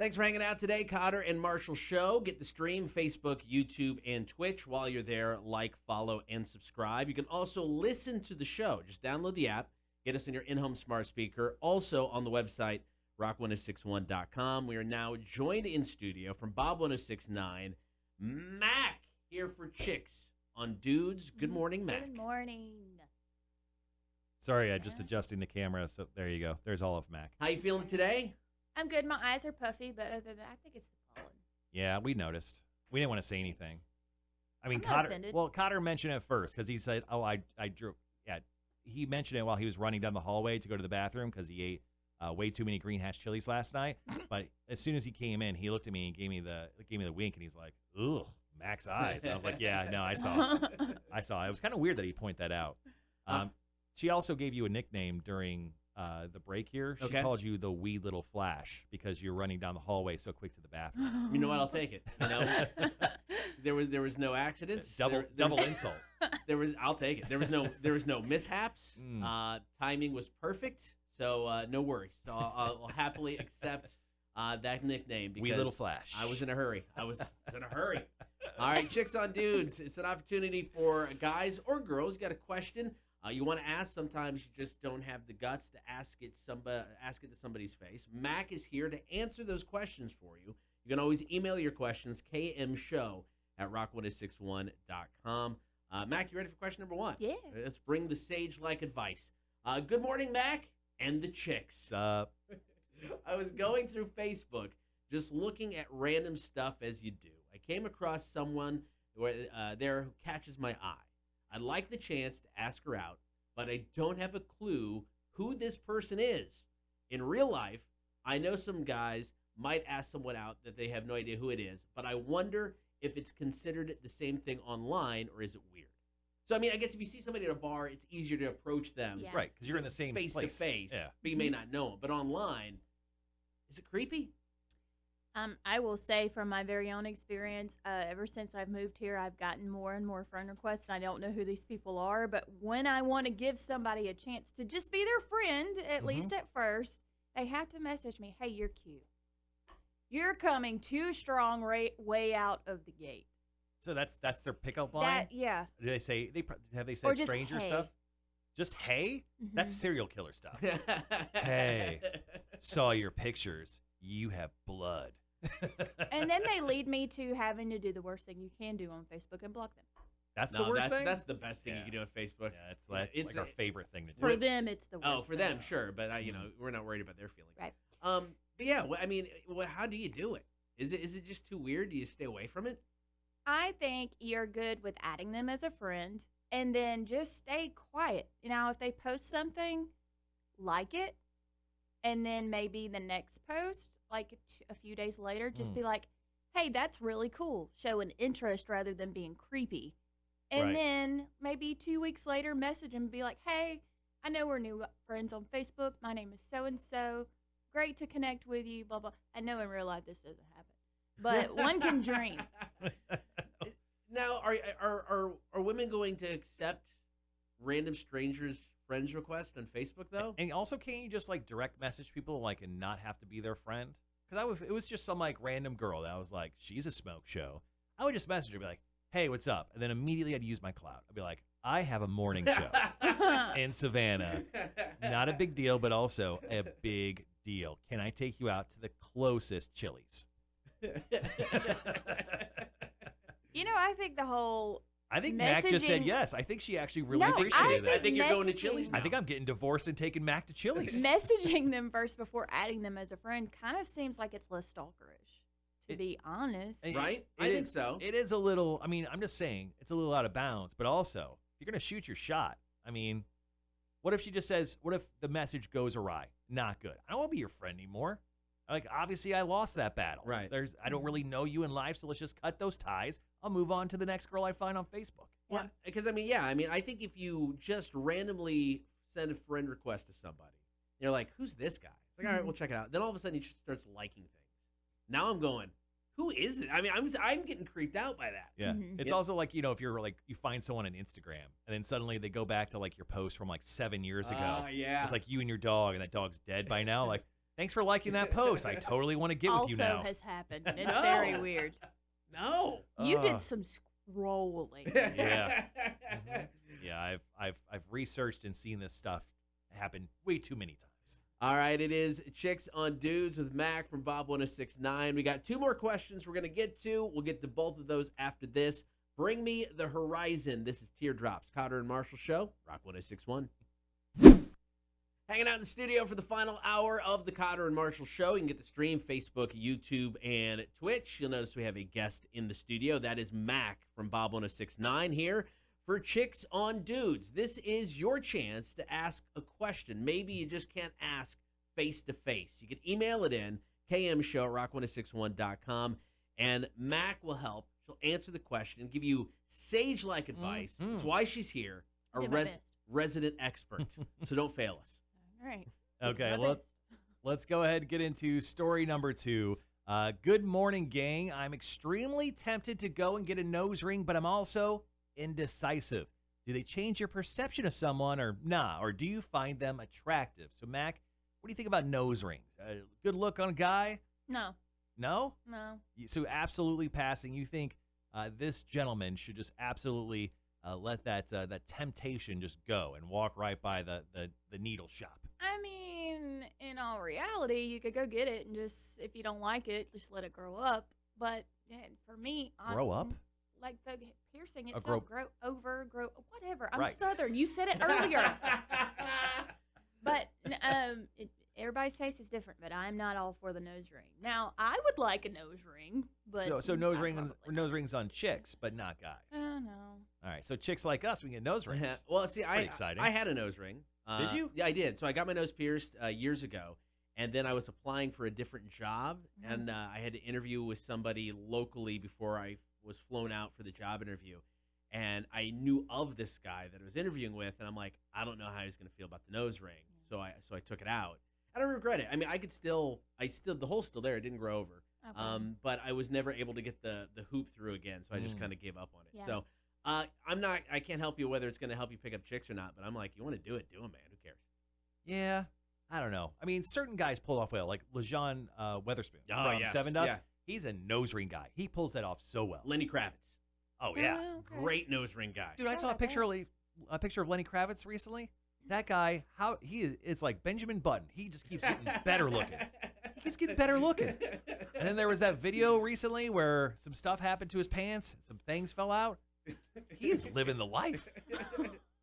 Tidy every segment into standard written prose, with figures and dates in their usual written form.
Thanks for hanging out today, Cotter and Marshall Show. Get the stream, Facebook, YouTube, and Twitch. While you're there, like, follow, and subscribe. You can also listen to the show. Just download the app. Get us in your in-home smart speaker. Also on the website, rock1061.com. We are now joined in studio from Bob 1069, Mac, here for Chicks on Dudes. Good morning, Mac. Good morning. Sorry, just adjusting the camera, so there you go. There's all of Mac. How you feeling today? I'm good. My eyes are puffy, but other than that, I think it's the pollen. Yeah, we noticed. We didn't want to say anything. I mean, I'm not Cotter. offended. Well, Cotter mentioned it first because he said, "Oh, I drew." Yeah, he mentioned it while he was running down the hallway to go to the bathroom because he ate way too many green hash chilies last night. But as soon as he came in, he looked at me and gave me the wink, and he's like, "Ugh, Mac's eyes." And I was like, "Yeah, no, I saw. I saw." It was kind of weird that he pointed that out. She also gave you a nickname during the break here. She called you the wee little Flash because you're running down the hallway so quick to the bathroom. You know what? I'll take it. You know, there was no accidents. Double insult. I'll take it. There was no mishaps. Timing was perfect. So no worries. So I'll happily accept that nickname because wee little Flash. I was in a hurry. I was in a hurry. All right, Chicks on Dudes. It's an opportunity for guys or girls. You got a question you want to ask. Sometimes you just don't have the guts to ask it to somebody's face. Mac is here to answer those questions for you. You can always email your questions, kmshow@rock1061.com. Mac, you ready for question number one? Yeah. Let's bring the sage-like advice. Good morning, Mac, and the chicks. Sup? I was going through Facebook, just looking at random stuff as you do. I came across someone there who catches my eye. I'd like the chance to ask her out, but I don't have a clue who this person is. In real life, I know some guys might ask someone out that they have no idea who it is, but I wonder if it's considered the same thing online or is it weird? So, I mean, I guess if you see somebody at a bar, it's easier to approach them. Yeah. Right, because you're in the same place. Face to face, Yeah. but you may not know them. But online, is it creepy? I will say from my very own experience, ever since I've moved here, I've gotten more and more friend requests, and I don't know who these people are, but when I want to give somebody a chance to just be their friend, at least at first, they have to message me, hey, you're cute. You're coming too strong way out of the gate. So that's their pickup line? Yeah. Do they say have they said Or just stranger hey. stuff? Just hey? Mm-hmm. That's serial killer stuff. Hey, saw your pictures. You have blood. And then they lead me to having to do the worst thing you can do on Facebook and block them. That's the worst thing? That's the best thing you can do on Facebook. Yeah, it's like our favorite thing to do. For them, it's the worst. Oh, for them, thing. sure. But, we're not worried about their feelings. Right. But, yeah, I mean, how do you do it? Is it just too weird? Do you stay away from it? I think you're good with adding them as a friend and then just stay quiet. Now, if they post something, like it, and then maybe the next post, like a few days later, just be like, hey, that's really cool. Show an interest rather than being creepy. And then maybe 2 weeks later, message them and be like, hey, I know we're new friends on Facebook. My name is so-and-so. Great to connect with you, blah, blah. I know in real life this doesn't happen, but one can dream. Now, are women going to accept random strangers' friends requests on Facebook, though? And also, can't you just like direct message people like and not have to be their friend? Because it was just some like random girl that I was like, she's a smoke show. I would just message her, be like, hey, what's up? And then immediately I'd use my clout. I'd be like, I have a morning show in Savannah. Not a big deal, but also a big deal. Can I take you out to the closest Chili's? I think the whole I think Mac just said yes. I think she actually really appreciated that. I think you're going to Chili's now. I think I'm getting divorced and taking Mac to Chili's. Messaging them first before adding them as a friend kind of seems like it's less stalkerish, to be honest. Right? I think so. It is a little, I mean, I'm just saying, it's a little out of bounds. But also, if you're going to shoot your shot, I mean, what if she just says, what if the message goes awry? Not good. I don't want to be your friend anymore. Like, obviously, I lost that battle. Right. I don't really know you in life, so let's just cut those ties. I'll move on to the next girl I find on Facebook. Well, because, I think if you just randomly send a friend request to somebody, you're like, who's this guy? It's like, all right, we'll check it out. Then all of a sudden, he starts liking things. Now I'm going, who is it? I mean, I'm getting creeped out by that. Yeah. It's also like, if you're like, you find someone on Instagram, and then suddenly they go back to like your post from like 7 years ago. Yeah. It's like you and your dog, and that dog's dead by now. Like, Thanks for liking that post. I totally want to get with you now. Also has happened. It's No. very weird. No. You did some scrolling. Yeah. Yeah, I've researched and seen this stuff happen way too many times. All right, it is Chicks on Dudes with Mac from Bob 1069. We got 2 more questions we're going to get to. We'll get to both of those after this. Bring me the horizon. This is Teardrops. Cotter and Marshall Show, Rock 1061. Hanging out in the studio for the final hour of the Cotter and Marshall Show. You can get the stream, Facebook, YouTube, and Twitch. You'll notice we have a guest in the studio. That is Mac from Bob 1069 here for Chicks on Dudes. This is your chance to ask a question. Maybe you just can't ask face-to-face. You can email it in, kmshow@rock1061.com, and Mac will help. She'll answer the question, give you sage-like advice. That's why she's here, a Do my best. resident expert. So don't fail us. All right. Okay, My best. let's go ahead and get into story number 2. Good morning, gang. I'm extremely tempted to go and get a nose ring, but I'm also indecisive. Do they change your perception of someone or nah? Or do you find them attractive? So, Mac, what do you think about nose rings? Good look on a guy? No. No? No. So absolutely passing. You think this gentleman should just absolutely let that temptation just go and walk right by the needle shop? I mean, in all reality, you could go get it and just, if you don't like it, just let it grow up. But for me, Grow up? Like the piercing, Oh, it's grow- grow, whatever. I'm Right. Southern. You said it earlier. But everybody's taste is different, but I'm not all for the nose ring. Now, I would like a nose ring, but So nose I rings probably nose rings on chicks, but not guys. no. All right, so chicks like us, we get nose rings. Yeah. Well, see, Pretty exciting. I had a nose ring. Did you? Yeah, I did. So I got my nose pierced years ago, and then I was applying for a different job, and I had to interview with somebody locally before I was flown out for the job interview. And I knew of this guy that I was interviewing with, and I'm like, I don't know how he's going to feel about the nose ring. So I took it out. I don't regret it. I mean, the hole's still there. It didn't grow over. Okay. But I was never able to get the hoop through again, so I just kind of gave up on it. Yeah. So I can't help you whether it's going to help you pick up chicks or not, but I'm like, you want to do it, man. Who cares? Yeah, I don't know. I mean, certain guys pull off well, like LeJean Weatherspoon Oh, from yes. Seven Dust. Yeah. He's a nose ring guy. He pulls that off so well. Lenny Kravitz. Oh yeah, Oh, okay. Great nose ring guy. dude, I saw a about picture a picture of Lenny Kravitz recently. That guy, how he is, it's like Benjamin Button. He just keeps getting better looking. He keeps getting better looking. And then there was that video recently where some stuff happened to his pants, some things fell out. He is living the life.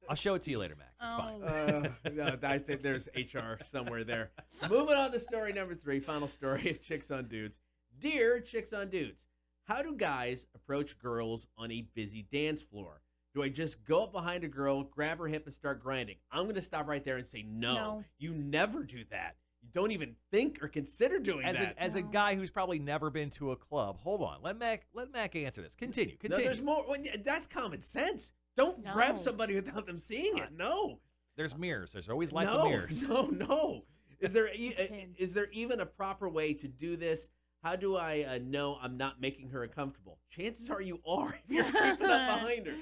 I'll show it to you later, Mac. It's fine. No, I think there's HR somewhere there. Moving on to story number 3, final story of Chicks on Dudes. Dear Chicks on Dudes, how do guys approach girls on a busy dance floor? Do I just go up behind a girl, grab her hip, and start grinding? I'm going to stop right there and say no. You never do that. You don't even think or consider doing that. As a guy who's probably never been to a club, hold on. Let Mac answer this. Continue. No, there's more. That's common sense. Don't grab No. somebody without them seeing it. No. There's mirrors. There's always lights of mirrors. No. Is there depends. is there even a proper way to do this? How do I know I'm not making her uncomfortable? Chances are you are if you're creeping up behind her.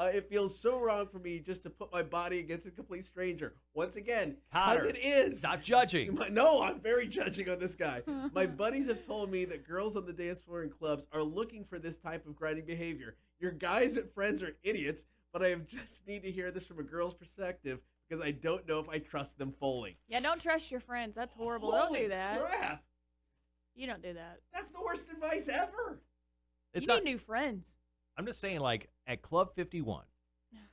It feels so wrong for me just to put my body against a complete stranger. Once again, because Cotter, it is. Stop judging. No, I'm very judging on this guy. My buddies have told me that girls on the dance floor and clubs are looking for this type of grinding behavior. Your guys and friends are idiots, but I just need to hear this from a girl's perspective because I don't know if I trust them fully. Yeah, don't trust your friends. That's horrible. Holy Don't do that. crap. You don't do that. That's the worst advice ever. It's you not, need new friends. I'm just saying, like, at Club 51,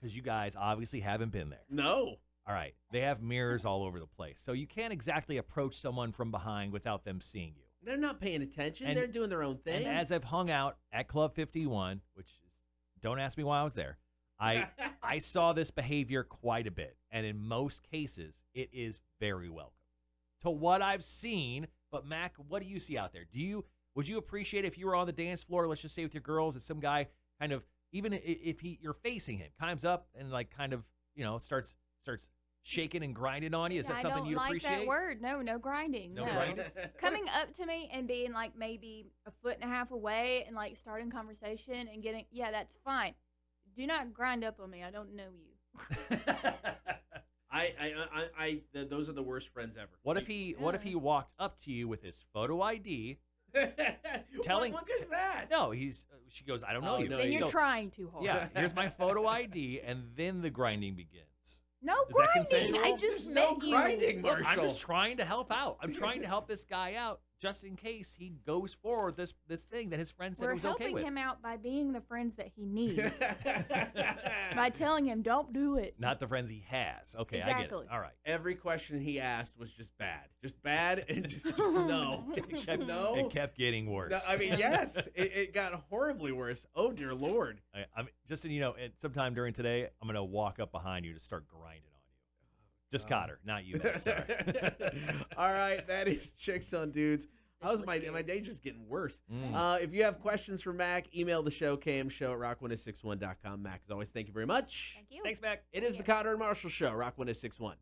because you guys obviously haven't been there. No. All right. They have mirrors all over the place. So you can't exactly approach someone from behind without them seeing you. They're not paying attention. And- They're doing their own thing. And as I've hung out at Club 51, which is, don't ask me why I was there, I saw this behavior quite a bit. And in most cases, it is very welcome. To what I've seen, but Mac, what do you see out there? Would you appreciate if you were on the dance floor, let's just say with your girls, and some guy kind of, even if you're facing him, climbs up and like kind of, starts shaking and grinding on you? Is that something you'd appreciate? I don't like that word. No grinding. No grinding? Coming up to me and being like maybe a foot and a half away and like starting conversation and getting, yeah, that's fine. Do not grind up on me. I don't know you. Those are the worst friends ever. What if he walked up to you with his photo ID? Telling what is that? No, she goes, I don't know you. no, Then you're So, trying too hard. yeah, here's my photo ID, and then the grinding begins. No Is that grinding. consensual? I just There's met no you. grinding, Look, I'm Marshall. just trying to help out. I'm trying to help this guy out just in case he goes forward this thing that his friend said We're it was okay helping with. him out by being the friends that he needs. By telling him, don't do it. Not the friends he has. Okay, I get Exactly. it. All right. Every question he asked was just bad, and just no. No. It kept getting worse. No, I mean, yes, it got horribly worse. Oh dear Lord! I'm just so you know, sometime during today, I'm gonna walk up behind you to start grinding on you. Just Cotter, not you, man. Sorry. All right, that is Chicks on Dudes. How's my day just getting worse? If you have questions for Mac, email the show, kmshow@rock1061.com. Mac, as always, thank you very much. Thank you. Thanks, Mac. It is the Cotter and Marshall Show, Rock 1061.